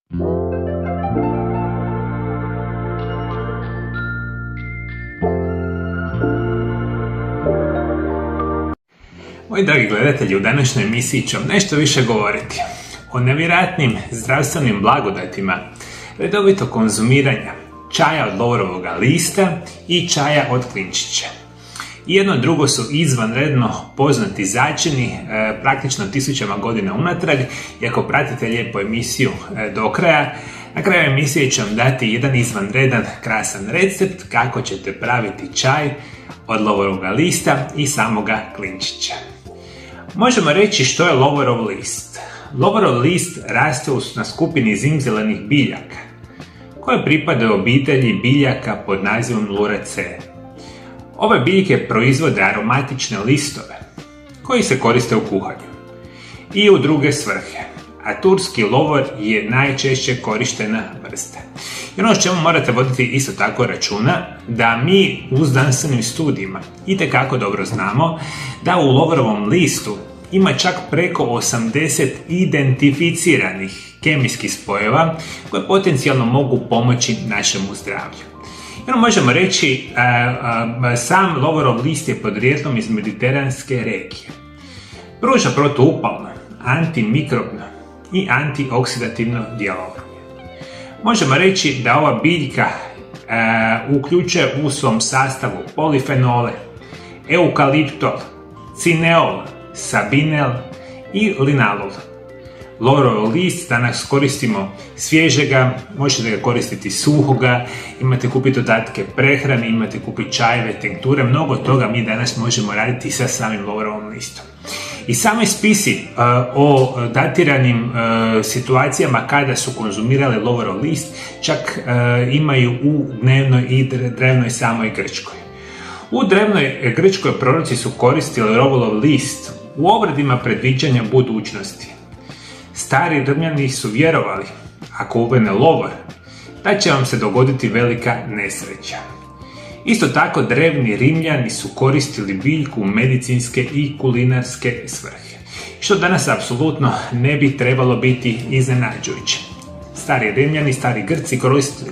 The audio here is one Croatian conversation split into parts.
Moji dragi gledatelji, u današnjoj emisiji ću vam nešto više govoriti o nevjerojatnim zdravstvenim blagodatima redovito konzumiranja čaja od lovorovog lista i čaja od klinčića. Jedno drugo su izvanredno poznati začini praktično tisućama godina unatrag, i ako pratite lijepo emisiju do kraja, na kraju emisije ću vam dati jedan izvanredan krasan recept kako ćete praviti čaj od lovorovog lista i samoga klinčića. Možemo reći što je lovorov list. Lovorov list raste na skupini zimzelenih biljaka, koje pripadaju obitelji biljaka pod nazivom Luraceae. Ove biljke proizvode aromatične listove, koji se koriste u kuhanju i u druge svrhe, a turski lovor je najčešće korištena vrsta. I ono o čemu morate voditi isto tako računa, da mi u znanstvenim studijima itekako dobro znamo da u lovorovom listu ima čak preko 80 identificiranih kemijskih spojeva koje potencijalno mogu pomoći našemu zdravlju. Možemo reći, sam lovorov list je podrijetlom iz mediteranske regije. Pruža protuupalno, antimikrobno i antioksidativno djelovanje. Možemo reći da ova biljka uključuje u svom sastavu polifenole, eukaliptol, cineol, sabinel i linalol. Lovorov list danas koristimo svježega, možete ga koristiti suhoga, imate kupiti dodatke prehrani, imate kupiti čajeve, tinkture, mnogo toga mi danas možemo raditi sa samim lovorovom listom. I sami spisi o datiranim situacijama kada su konzumirali lovorov list čak imaju u dnevnoj i drevnoj samoj Grčkoj. U drevnoj Grčkoj proroci su koristili lovorov list u obredima predviđanja budućnosti. Stari Rimljani su vjerovali, ako uvene lovor, da će vam se dogoditi velika nesreća. Isto tako, drevni Rimljani su koristili biljku u medicinske i kulinarske svrhe, što danas apsolutno ne bi trebalo biti iznenađujuće. Stari Rimljani, stari Grci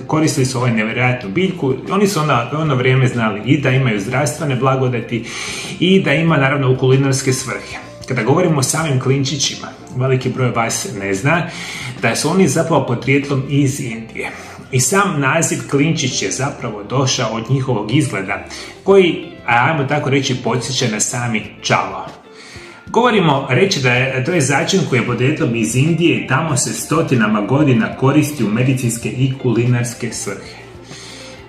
koristili su ovaj nevjerojatnu biljku i oni su u ono vrijeme znali i da imaju zdravstvene blagodati i da ima naravno u kulinarske svrhe. Kada govorimo o samim klinčićima, veliki broj vas ne zna da su oni zapravo podrijetlom iz Indije. I sam naziv klinčić je zapravo došao od njihovog izgleda, koji, ajmo tako reći, podsjeća na sami čavao. Govorimo reći da je to začin koji je podrijetlom iz Indije i tamo se stotinama godina koristi u medicinske i kulinarske svrhe.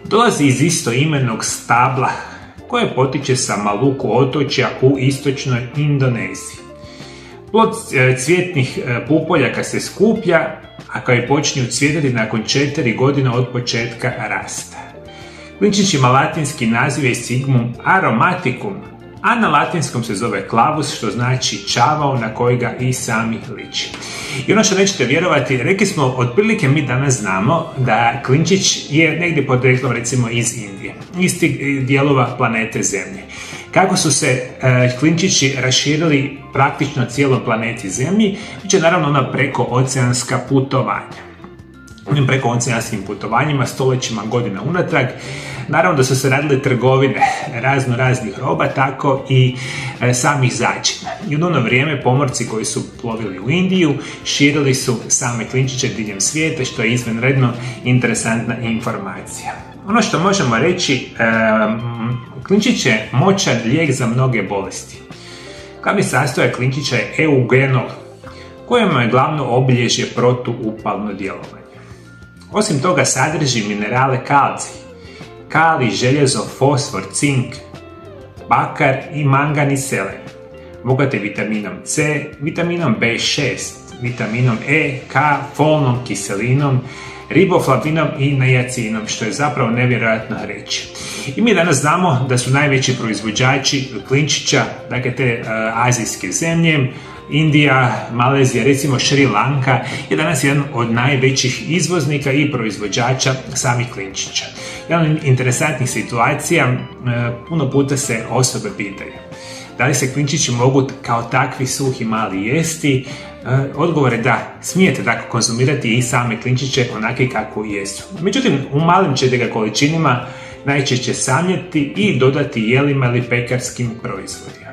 Dolazi iz istoimenog stabla koje potiče sa Maluku otočja u istočnoj Indoneziji. Plod cvjetnih pupoljaka se skuplja, a koji počinju cvjetati nakon 4 godine od početka rasta. Klinčić ima latinski naziv je Signum aromaticum, a na latinskom se zove clavus, što znači čavao na koji ga i sami liči. I ono što nećete vjerovati, rekli smo, otprilike mi danas znamo da klinčić je negdje podrijetlom recimo iz Indije, iz tih dijelova planete Zemlje. Kako su se klinčići raširili praktično cijelom planeti Zemlji, bit će naravno ona prekooceanska putovanja. Onim prekooceanskim putovanjima stoljećima godina unatrag, naravno da su se radile trgovine raznih roba, tako i samih začina. I u ono vrijeme pomorci koji su plovili u Indiju širili su same klinčiće diljem svijeta, što je izvanredno interesantna informacija. Ono što možemo reći, klinčić je moćan lijek za mnoge bolesti. Glavni sastojak klinčića je eugenol, kojemu je glavno obilježje protuupalno djelovanje. Osim toga sadrži minerale kalcij, kalij, željezo, fosfor, cink, bakar i mangan i selen. Bogat je vitaminom C, vitaminom B6, vitaminom E, K, folnom kiselinom, riboflavinom i niacinom, što je zapravo nevjerojatno reći. I mi danas znamo da su najveći proizvođači klinčića, dakle te azijske zemlje, Indija, Malezija, recimo Šri Lanka je danas jedan od najvećih izvoznika i proizvođača samih klinčića. Jedna od interesantnih situacija, puno puta se osobe pitaju da li se klinčići mogu kao takvi suhi mali jesti, Odgovor je da smijete dakle konzumirati i same klinčiće onake kako jesu. Međutim, u malim ćete ga količinama najčešće samljeti i dodati jelima ili pekarskim proizvodima.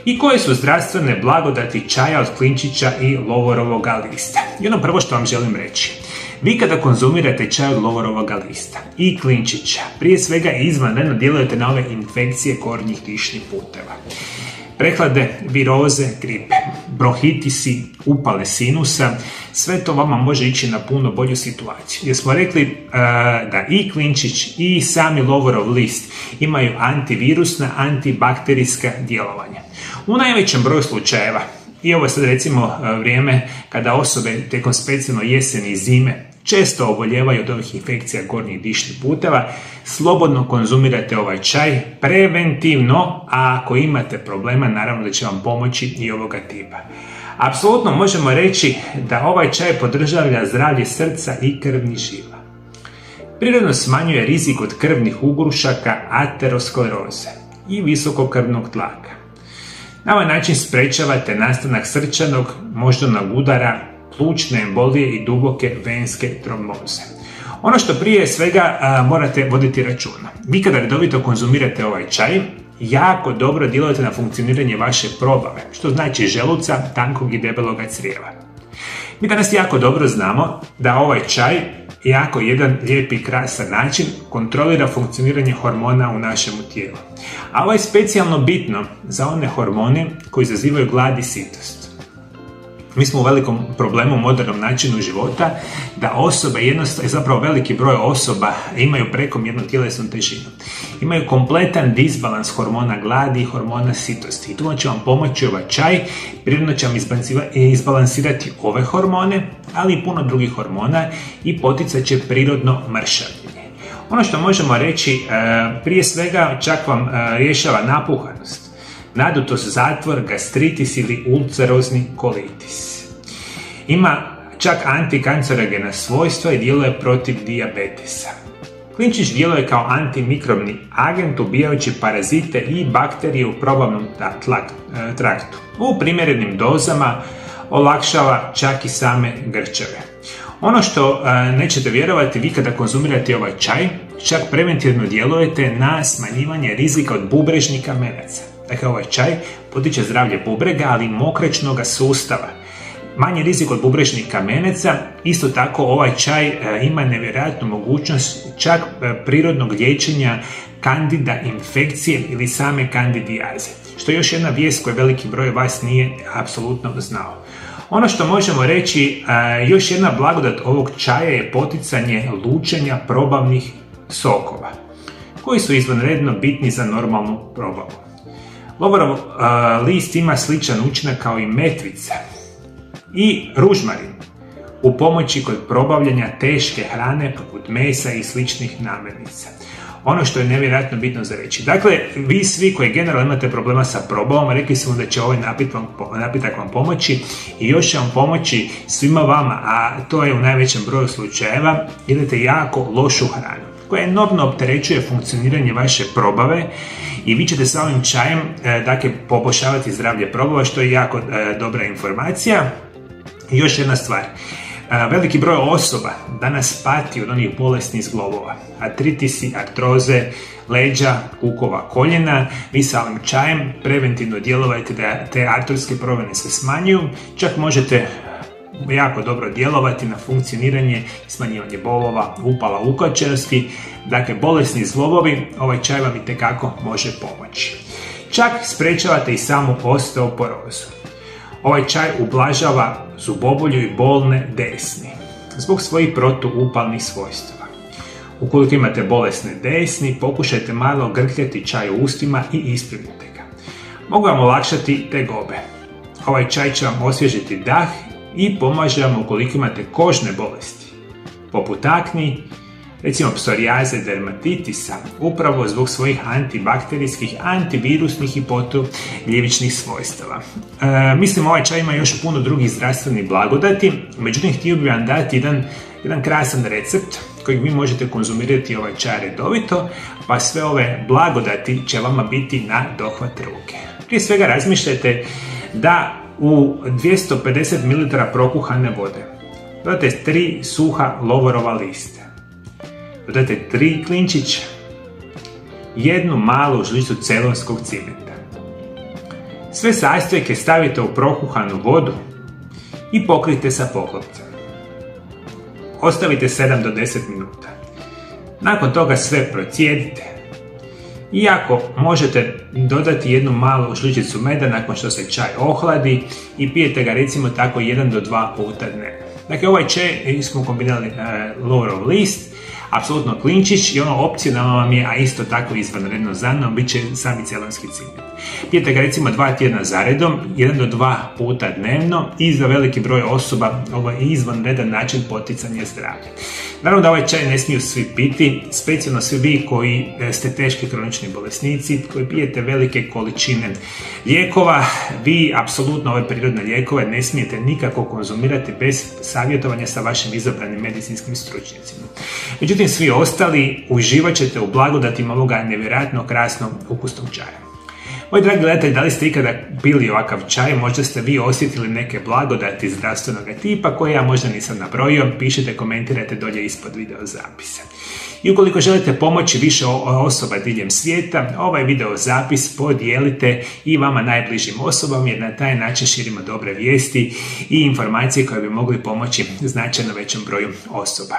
I koje su zdravstvene blagodati čaja od klinčića i lovorovoga lista? I ono prvo što vam želim reći. Vi kada konzumirate čaj od lovorovoga lista i klinčića, prije svega izvanredno djelujete na ove infekcije gornjih dišnih puteva. Prehlade, viroze, gripe, bronhitisi, upale sinusa, sve to vama može ići na puno bolju situaciju. Jer smo rekli da i klinčić i sami lovorov list imaju antivirusna, antibakterijska djelovanja. U najvećem broju slučajeva, i ovo je sad recimo vrijeme kada osobe tijekom specijalno jeseni i zime često oboljevaju od ovih infekcija gornjih dišnih puteva, slobodno konzumirate ovaj čaj preventivno, a ako imate problema, naravno da će vam pomoći i ovoga tipa. Apsolutno možemo reći da ovaj čaj podržava zdravlje srca i krvnih žila. Prirodno smanjuje rizik od krvnih ugrušaka, ateroskleroze i visokog krvnog tlaka. Na ovaj način sprečavate nastanak srčanog, moždanog udara, plućne embolije i duboke venske tromboze. Ono što prije svega morate voditi računa. Vi kada redovito konzumirate ovaj čaj, jako dobro djelujete na funkcioniranje vaše probave, što znači želuca, tankog i debeloga crijeva. Mi danas jako dobro znamo da ovaj čaj jako jedan lijepi i krasan način kontrolira funkcioniranje hormona u našemu tijelu. A ovo je specijalno bitno za one hormone koji izazivaju glad i sitost. Mi smo u velikom problemu u modernom načinu života da osobe, zapravo veliki broj osoba imaju prekomjernu tjelesnu težinu. Imaju kompletan disbalans hormona gladi i hormona sitosti. I tu će vam pomoći ovaj čaj, prirodno će vam izbalansirati ove hormone, ali i puno drugih hormona i poticat će prirodno mršavljenje. Ono što možemo reći, prije svega čak vam rješava napuhanost, nadutost, zatvor, gastritis ili ulcerozni kolitis. Ima čak antikancerogena svojstva i djeluje protiv dijabetesa. Klinčić djeluje kao antimikrobni agent ubijajući parazite i bakterije u probavnom traktu. U primjerenim dozama olakšava čak i same grčeve. Ono što nećete vjerovati, vi kada konzumirate ovaj čaj, čak preventivno djelujete na smanjivanje rizika od bubrežnih kamenaca. Dakle, ovaj čaj potiče zdravlje bubrega, ali i mokrečnog sustava. Manji rizik od bubrežnih kamenaca, isto tako ovaj čaj ima nevjerojatnu mogućnost čak prirodnog liječenja kandida infekcije ili same kandidijaze. Što je još jedna vijest koju veliki broj vas nije apsolutno znao. Ono što možemo reći, još jedna blagodat ovog čaja je poticanje lučenja probavnih sokova, koji su izvanredno bitni za normalnu probavu. Lovorov list ima sličan učinak kao i metvica i ružmarin u pomoći kod probavljanja teške hrane poput mesa i sličnih namirnica. Ono što je nevjerojatno bitno za reći. Dakle, vi svi koji generalno imate problema sa probavom, rekli smo da će ovaj napitak vam pomoći i još će vam pomoći svima vama, a to je u najvećem broju slučajeva, jedete jako lošu hranu koja enormno opterećuje funkcioniranje vaše probave i vi ćete sa ovim čajem poboljšavati zdravlje probava, što je jako dobra informacija. I još jedna stvar. Veliki broj osoba danas pati od onih bolesnih zglobova, artritisi, artroze, leđa, kukova, koljena. Vi sa ovim čajem preventivno djelujete da te artrotske promjene se smanjuju, čak možete jako dobro djelovati na funkcioniranje i smanjivanje bolova, upala ukočenosti. Dakle, bolesni zglobovi, ovaj čaj vam itekako može pomoći. Čak sprečavate i samu osteoporozu. Ovaj čaj ublažava zubobolju i bolne desni zbog svojih protuupalnih svojstava. Ukoliko imate bolesne desni, pokušajte malo grkljati čaj u ustima i ispljunite ga. Mogu vam olakšati tegobe. Ovaj čaj će vam osvježiti dah i pomaže vam ukoliko imate kožne bolesti, poput akni, recimo psorijaze, dermatitisa, upravo zbog svojih antibakterijskih, antivirusnih i protugljivičnih svojstava. Mislim, ovaj čaj ima još puno drugih zdravstvenih blagodati, međutim, htio bih vam dati jedan krasan recept kojeg vi možete konzumirati ovaj čaj redovito, pa sve ove blagodati će vama biti na dohvat ruke. Prije svega razmišljajte da u 250 ml prokuhane vode dodajte 3 suha lovorova lista, dodajte 3 klinčića, 1 malu žlicu ceylonskog cimeta. Sve sastojke stavite u prokuhanu vodu i pokrijte sa poklopcem. Ostavite 7 do 10 minuta. Nakon toga sve procijedite i ako možete dodati 1 malu žličicu meda nakon što se čaj ohladi i pijete ga recimo tako 1 do 2 puta dnevno. Dakle, ovaj čaj smo kombinirali lovorov list, apsolutno klinčić i ono opcionalno vam je, a isto tako izvanredno za mnom, bit će sami ceylonski cimet. Pijete ga recimo 2 tjedna zaredom, 1 do 2 puta dnevno i za veliki broj osoba ovo je izvanredan način poticanja zdravlja. Naravno da ovaj čaj ne smiju svi piti, specijalno svi vi koji ste teški kronični bolesnici, koji pijete velike količine lijekova, vi apsolutno ove prirodne lijekove ne smijete nikako konzumirati bez savjetovanja sa vašim izabranim medicinskim stručnjacima. Međutim, svi ostali uživat ćete u blagodatima ovoga nevjerojatno krasnog ukusnog čaja. Moji dragi gledatelji, da li ste ikada pili ovakav čaj, možda ste vi osjetili neke blagodati zdravstvenog tipa koje ja možda nisam nabrojio, pišite, komentirajte dolje ispod video zapisa. I ukoliko želite pomoći više osoba diljem svijeta, ovaj video zapis podijelite i vama najbližim osobama jer na taj način širimo dobre vijesti i informacije koje bi mogli pomoći značajno većem broju osoba.